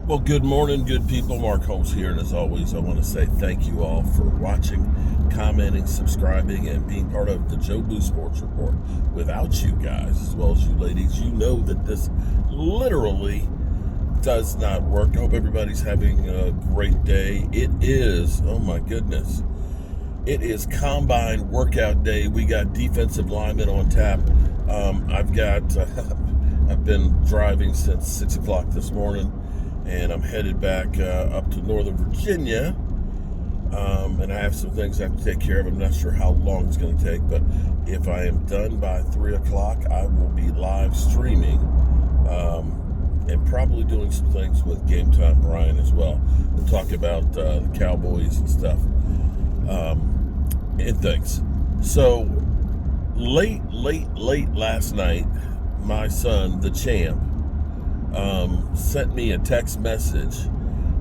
Well, good morning, good people. Mark Holmes here, and as always, I want to say thank you all for watching, commenting, subscribing, and being part of the Joe Boo Sports Report. Without you guys, as well as you ladies, you know that this literally does not work. I hope everybody's having a great day. It is, oh my goodness, it is Combine Workout Day. We got defensive linemen on tap. I've been driving since 6 o'clock this morning, and I'm headed back up to Northern Virginia, and I have some things I have to take care of. I'm not sure how long it's going to take, but if I am done by 3 o'clock, I will be live streaming and probably doing some things with Game Time Brian as well. We'll talk about the Cowboys and stuff and things. So late last night, my son, the champ, sent me a text message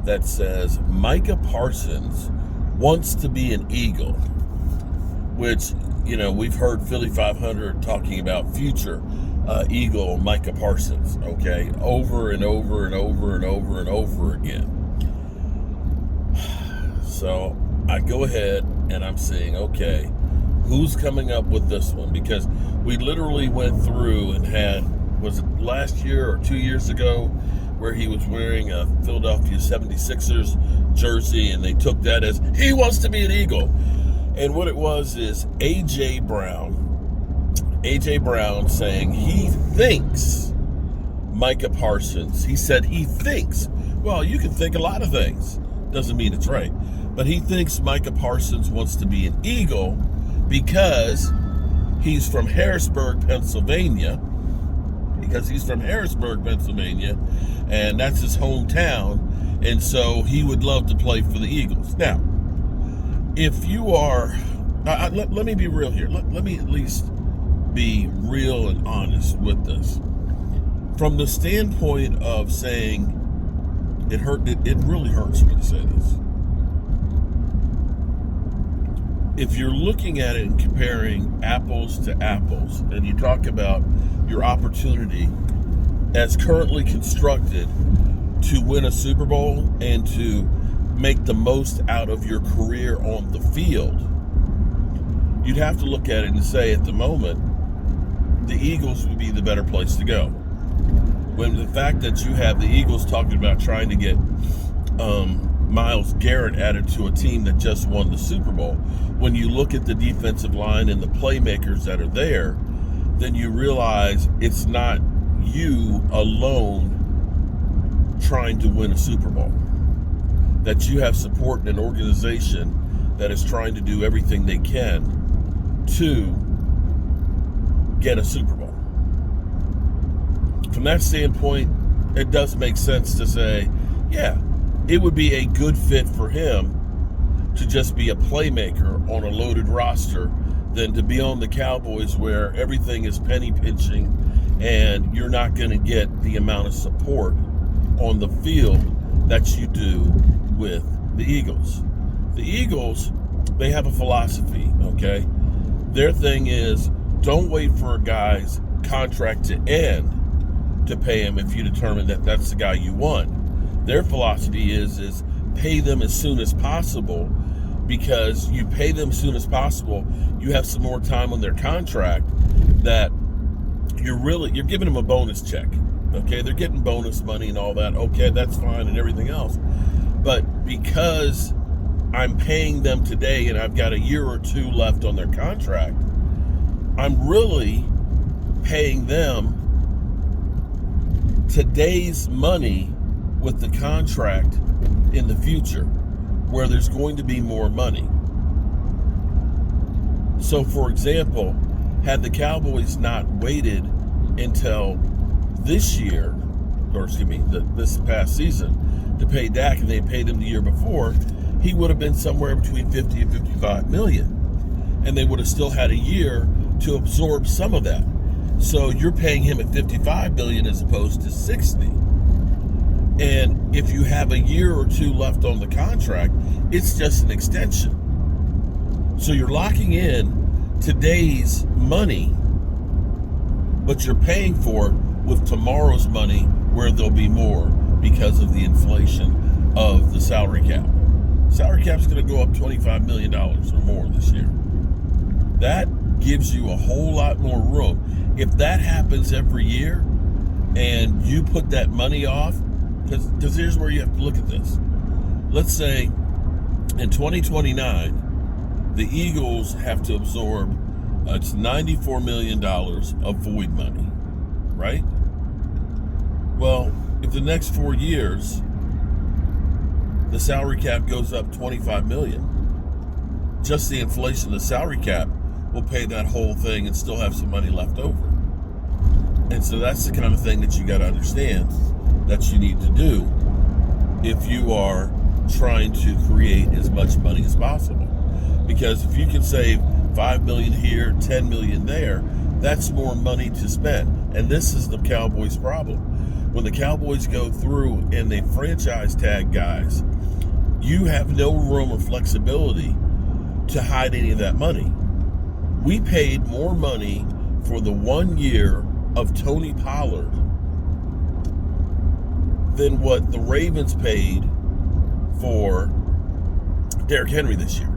that says Micah Parsons wants to be an Eagle, which, you know, we've heard Philly 500 talking about future Eagle Micah Parsons, okay, over and over and over and over and over again. So I go ahead and I'm saying, okay, who's coming up with this one? Because we literally went through and had, was it last year or 2 years ago, where he was wearing a Philadelphia 76ers jersey, and they took that as he wants to be an Eagle. And what it was is A.J. Brown saying he thinks Micah Parsons, he said he thinks, well, you can think a lot of things, doesn't mean it's right, but he thinks Micah Parsons wants to be an Eagle because he's from Harrisburg, Pennsylvania, and that's his hometown, and so he would love to play for the Eagles. Now, if you are, let me be real here. Let me at least be real and honest with this. From the standpoint of saying, it really hurts me to say this. If you're looking at it and comparing apples to apples, and you talk about your opportunity as currently constructed to win a Super Bowl and to make the most out of your career on the field, you'd have to look at it and say, at the moment, the Eagles would be the better place to go. When the fact that you have the Eagles talking about trying to get Myles Garrett added to a team that just won the Super Bowl, when you look at the defensive line and the playmakers that are there, then you realize it's not you alone trying to win a Super Bowl. That you have support in an organization that is trying to do everything they can to get a Super Bowl. From that standpoint, it does make sense to say, yeah, it would be a good fit for him to just be a playmaker on a loaded roster than to be on the Cowboys where everything is penny pinching and you're not going to get the amount of support on the field that you do with the Eagles. The Eagles, they have a philosophy, okay? Their thing is, don't wait for a guy's contract to end to pay him if you determine that that's the guy you want. Their philosophy is pay them as soon as possible, because you pay them as soon as possible, you have some more time on their contract that you're giving them a bonus check. Okay, they're getting bonus money and all that. Okay, that's fine and everything else. But because I'm paying them today and I've got a year or two left on their contract, I'm really paying them today's money with the contract in the future, where there's going to be more money. So, for example, had the Cowboys not waited until this year, or excuse me, this past season, to pay Dak, and they paid him the year before, he would have been somewhere between 50 and 55 million. And they would have still had a year to absorb some of that. So you're paying him at 55 million as opposed to 60. And if you have a year or two left on the contract, it's just an extension. So you're locking in today's money, but you're paying for it with tomorrow's money, where there'll be more, because of the inflation of the salary cap. Salary cap's going to go up $25 million or more this year. That gives you a whole lot more room. If that happens every year and you put that money off, because here's where you have to look at this. Let's say in 2029, the Eagles have to absorb it's $94 million of void money, right? Well, if the next 4 years, the salary cap goes up $25 million, just the inflation of the salary cap will pay that whole thing and still have some money left over. And so that's the kind of thing that you got to understand that you need to do if you are trying to create as much money as possible. Because if you can save $5 million here, $10 million there, that's more money to spend. And this is the Cowboys' problem. When the Cowboys go through and they franchise tag guys, you have no room or flexibility to hide any of that money. We paid more money for the 1 year of Tony Pollard than what the Ravens paid for Derrick Henry this year.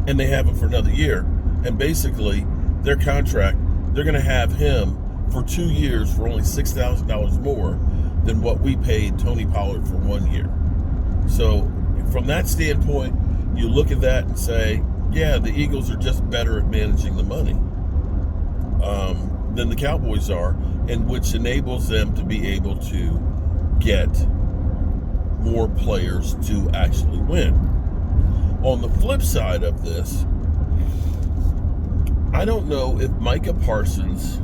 And they have him for another year. And basically, their contract, they're going to have him for 2 years for only $6,000 more than what we paid Tony Pollard for 1 year. So from that standpoint, you look at that and say, yeah, the Eagles are just better at managing the money than the Cowboys are, and which enables them to be able to get more players to actually win. On the flip side of this, I don't know if Micah Parsons'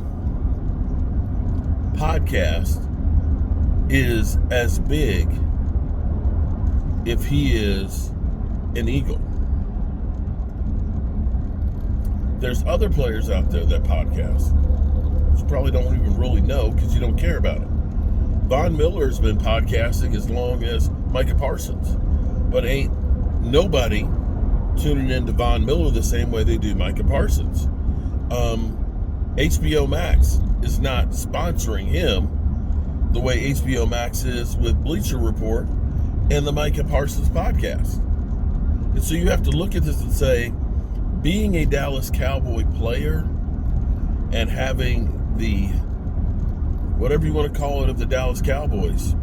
podcast is as big if he is an Eagle. There's other players out there that podcast. You probably don't even really know because you don't care about it. Von Miller's been podcasting as long as Micah Parsons, but ain't nobody tuning into Von Miller the same way they do Micah Parsons. HBO Max is not sponsoring him the way HBO Max is with Bleacher Report and the Micah Parsons podcast. And so you have to look at this and say, being a Dallas Cowboy player and having the, whatever you want to call it, of the Dallas Cowboys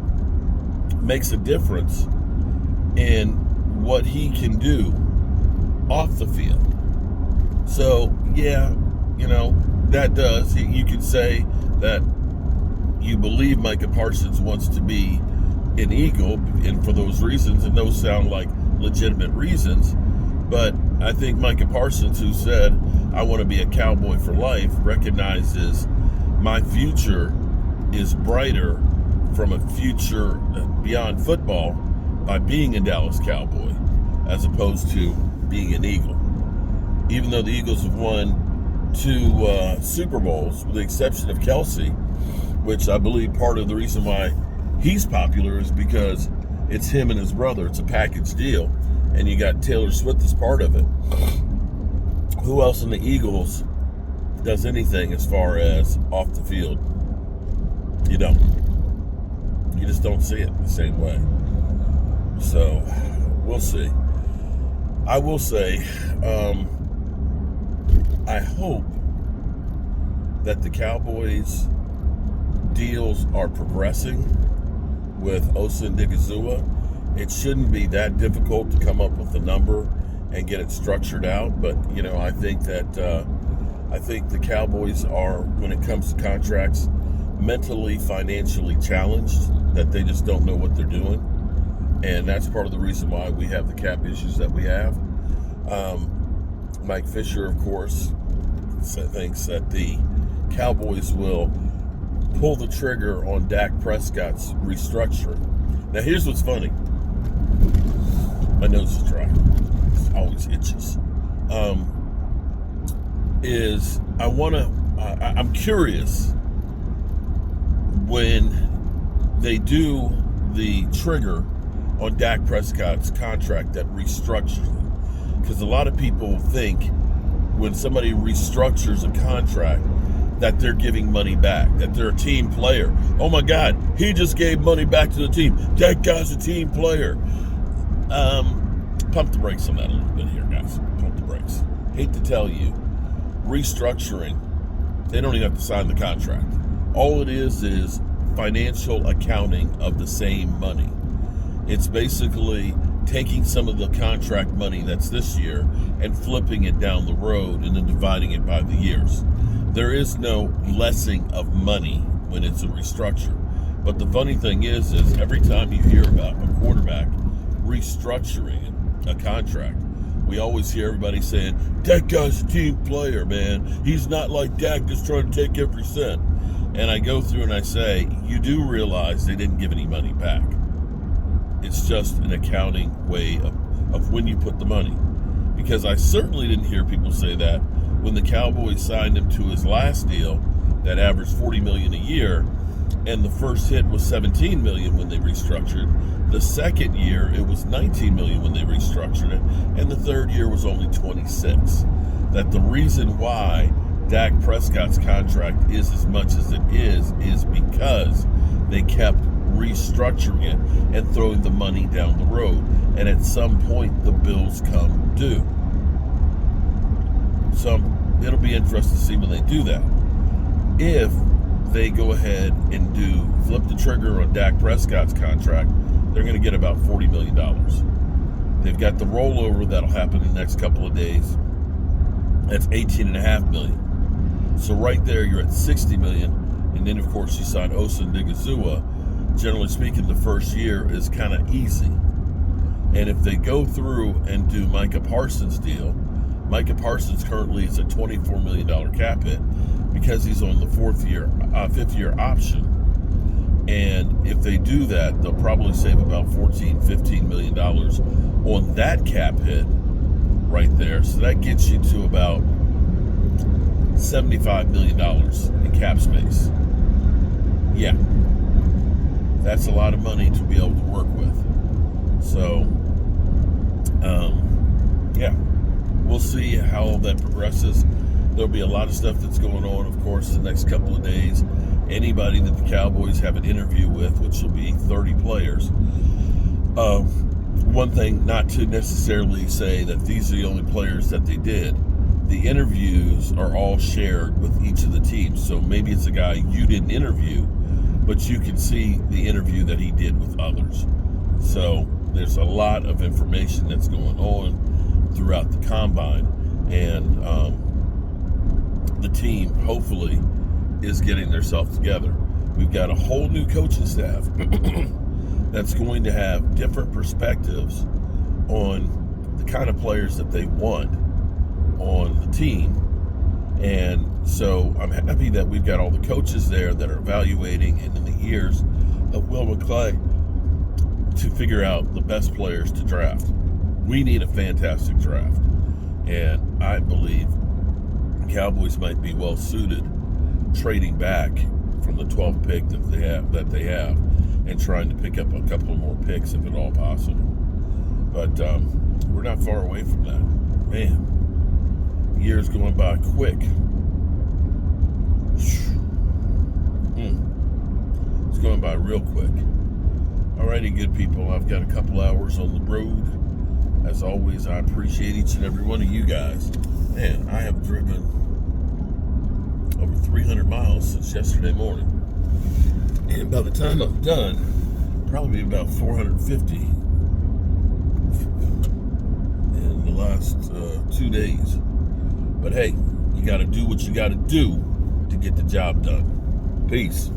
makes a difference in what he can do off the field. So, yeah, that does. You could say that you believe Micah Parsons wants to be an Eagle, and for those reasons, and those sound like legitimate reasons, but I think Micah Parsons, who said, I want to be a Cowboy for life, recognizes my future is brighter from a future beyond football by being a Dallas Cowboy as opposed to being an Eagle. Even though the Eagles have won 2 Super Bowls, with the exception of Kelsey, which I believe part of the reason why he's popular is because it's him and his brother. It's a package deal, and you got Taylor Swift as part of it. Who else in the Eagles does anything as far as off the field? You don't. You just don't see it the same way. So, we'll see. I will say, I hope that the Cowboys deals are progressing with Osa Odighizuwa. It shouldn't be that difficult to come up with a number and get it structured out, but I think that I think the Cowboys are, when it comes to contracts, mentally, financially challenged, that they just don't know what they're doing, and that's part of the reason why we have the cap issues that we have. Mike Fisher, of course, thinks that the Cowboys will pull the trigger on Dak Prescott's restructuring. Now, here's what's funny. My nose is dry. It always itches. I'm curious when they do the trigger on Dak Prescott's contract that restructures it. Because a lot of people think when somebody restructures a contract that they're giving money back, that they're a team player. Oh my God, he just gave money back to the team. That guy's a team player. Pump the brakes on that a little bit here, guys. Pump the brakes. Hate to tell you, restructuring, they don't even have to sign the contract. All it is financial accounting of the same money. It's basically taking some of the contract money that's this year and flipping it down the road and then dividing it by the years. There is no lessing of money when it's a restructure. But the funny thing is every time you hear about a quarterback restructuring a contract, we always hear everybody saying, that guy's a team player, man. He's not like Dak just trying to take every cent. And I go through and I say, you do realize they didn't give any money back. It's just an accounting way of when you put the money. Because I certainly didn't hear people say that when the Cowboys signed him to his last deal that averaged $40 million a year, and the first hit was $17 million when they restructured. The second year, it was $19 million when they restructured it, and the third year was only $26. That the reason why Dak Prescott's contract is as much as it is because they kept restructuring it and throwing the money down the road. And at some point, the bills come due. So it'll be interesting to see when they do that. If they go ahead and flip the trigger on Dak Prescott's contract, they're going to get about $40 million. They've got the rollover that'll happen in the next couple of days. That's $18.5 million. So right there, you're at $60 million. And then, of course, you sign Osa Ndigazua. Generally speaking, the first year is kind of easy. And if they go through and do Micah Parsons' deal, Micah Parsons currently is a $24 million cap hit because he's on the fifth-year option. And if they do that, they'll probably save about $15 million on that cap hit right there. So that gets you to about $75 million in cap space. Yeah. That's a lot of money to be able to work with. So, yeah. We'll see how all that progresses. There'll be a lot of stuff that's going on, of course, the next couple of days. Anybody that the Cowboys have an interview with, which will be 30 players. One thing, not to necessarily say that these are the only players that they did. The interviews are all shared with each of the teams. So maybe it's a guy you didn't interview, but you can see the interview that he did with others. So there's a lot of information that's going on throughout the combine, and the team hopefully is getting themselves together. We've got a whole new coaching staff that's going to have different perspectives on the kind of players that they want on the team. And so I'm happy that we've got all the coaches there that are evaluating and in the ears of Will McClay to figure out the best players to draft. We need a fantastic draft. And I believe Cowboys might be well suited trading back from the 12th pick that they have and trying to pick up a couple more picks if at all possible. But we're not far away from that. Man, years going by quick. It's going by real quick. Alrighty, good people. I've got a couple hours on the road. As always, I appreciate each and every one of you guys. Man, I have driven over 300 miles since yesterday morning. And by the time I'm done, probably about 450 in the last 2 days. But hey, you got to do what you got to do to get the job done. Peace.